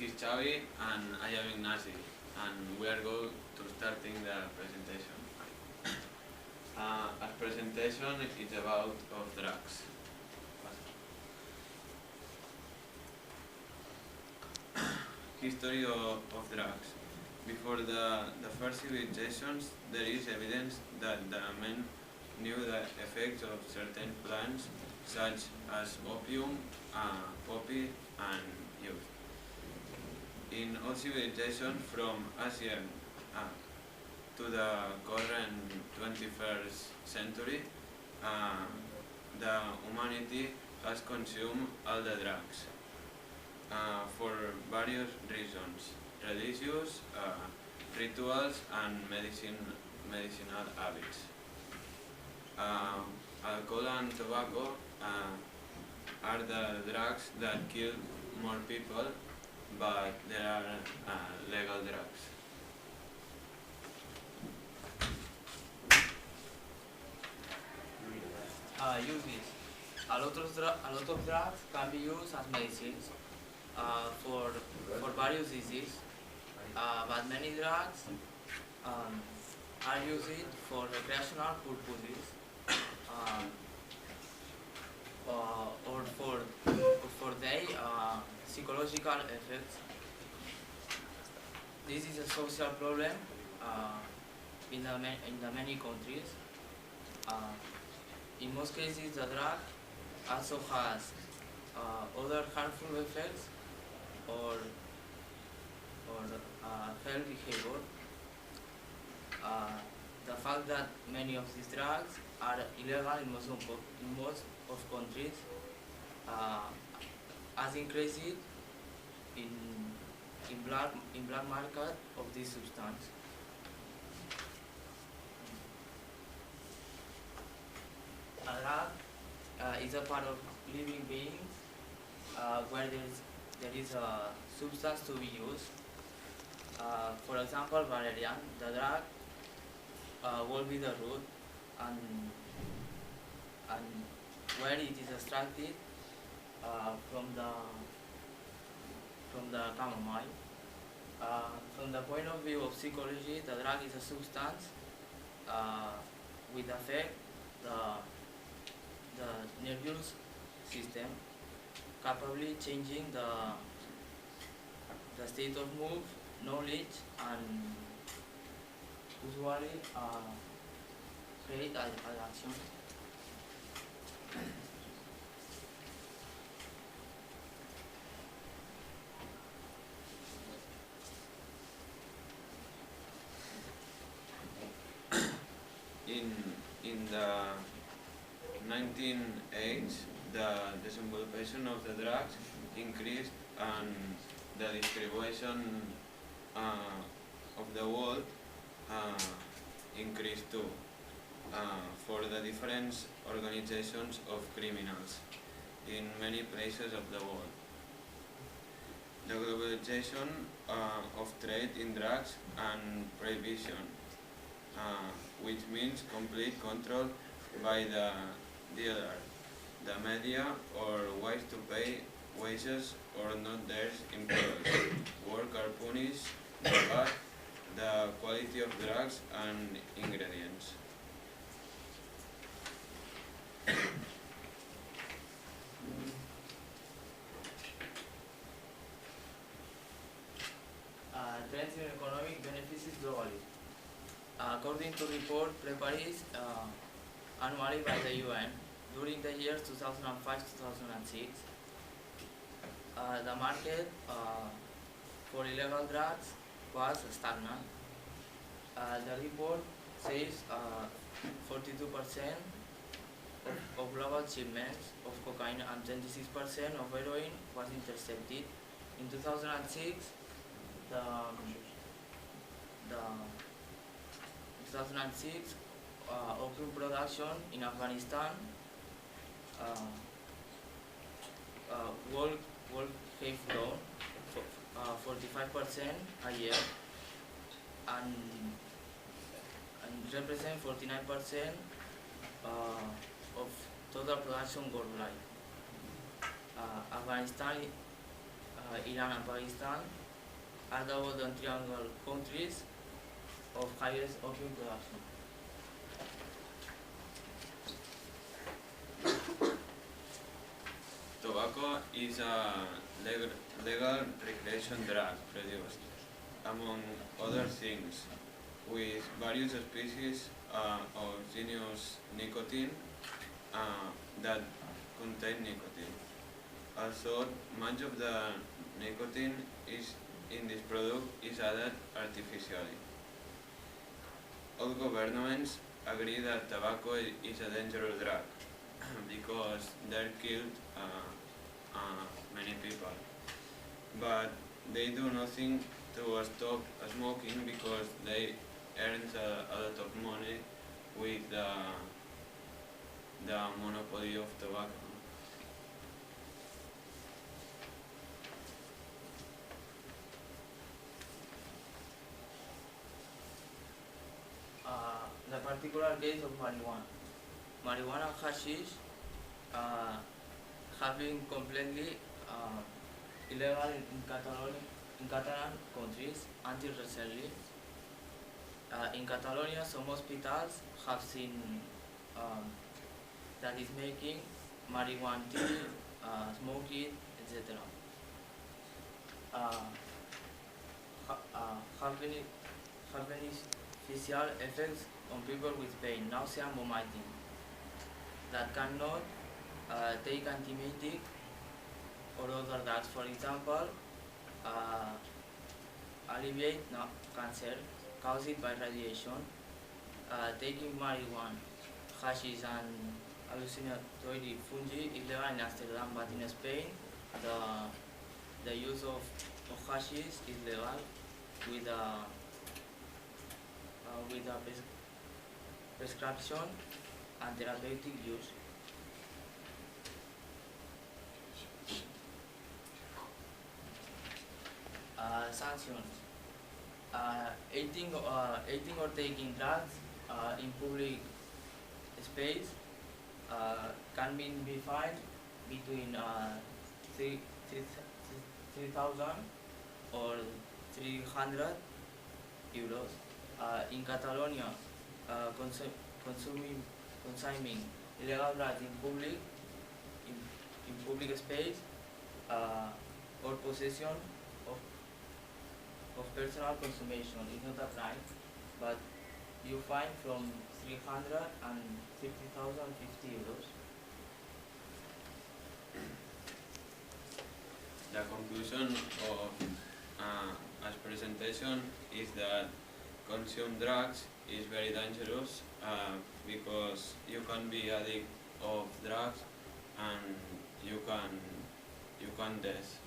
is Xavi and I am Ignasi, and we are going to starting the presentation. Our presentation is about of drugs. History of drugs. Before the first civilizations, there is evidence that the men knew the effects of certain plants such as opium, poppy, and youth. In all civilizations from Asia to the current 21st century, the humanity has consumed all the drugs for various reasons: religious, rituals, and medicinal habits. Alcohol and tobacco are the drugs that kill more people, but there are legal drugs. Uses. A lot of drugs can be used as medicines for various diseases, but many drugs are used for recreational purposes or for their psychological effects. This is a social problem in the many countries. In most cases, the drug also has other harmful effects or health behavior. The fact that many of these drugs are illegal in most of countries has increased in black market of this substance. A drug is a part of living beings where there is a substance to be used. For example, valerian, the drug will be the root, and where it is extracted from the chamomile. From the point of view of psychology, the drug is a substance with affect the nervous system, capably changing the state of mood, knowledge, and usually create addiction. In the 1980s, the distribution of the drugs increased and the distribution of the world increased too for the different organizations of criminals in many places of the world. The globalization of trade in drugs and prohibition, which means complete control by the dealer, the media, or ways to pay wages or not theirs in products. Work are punished, but the quality of drugs and ingredients. Trends in economic benefits globally. According to report prepared annually by the UN during the years 2005-2006, the market for illegal drugs was stagnant. The report says 42% of global shipments of cocaine and 26% of heroin was intercepted. In 2006, the 2006 opium production in Afghanistan will have grown 45% a year and represent 49% of total production worldwide. Afghanistan Iran and Pakistan are the Golden Triangle countries of highest opium production. Tobacco is a legal recreation drug produced, among other things, with various species of genus nicotine that contain nicotine. Also, much of the nicotine is in this product is added artificially. All governments agree that tobacco is a dangerous drug because they killed many people. But they do nothing to stop smoking because they earn a lot of money with the monopoly of tobacco. The particular case of marijuana. Marijuana and hashish have been completely illegal in Catalan countries until recently. In Catalonia, some hospitals have seen that is making marijuana tea, smoke it, etc. Have beneficial effects on people with pain, nausea, and vomiting that cannot take antibiotic or other drugs. For example, alleviate cancer caused by radiation. Taking marijuana, hashish, and hallucinatory fungi is legal in Amsterdam, but in Spain, the use of hashish is legal with a prescription and therapeutic use. Sanctions. Eating or taking drugs in public space can be fined between 3,000 or 300 euros. In Catalonia, consuming illegal drugs in public space or possession of personal consumption is not a crime, but you fine from 300 and 50,050 euros. The conclusion of as presentation is that consume drugs is very dangerous because you can be addict of drugs and you can death.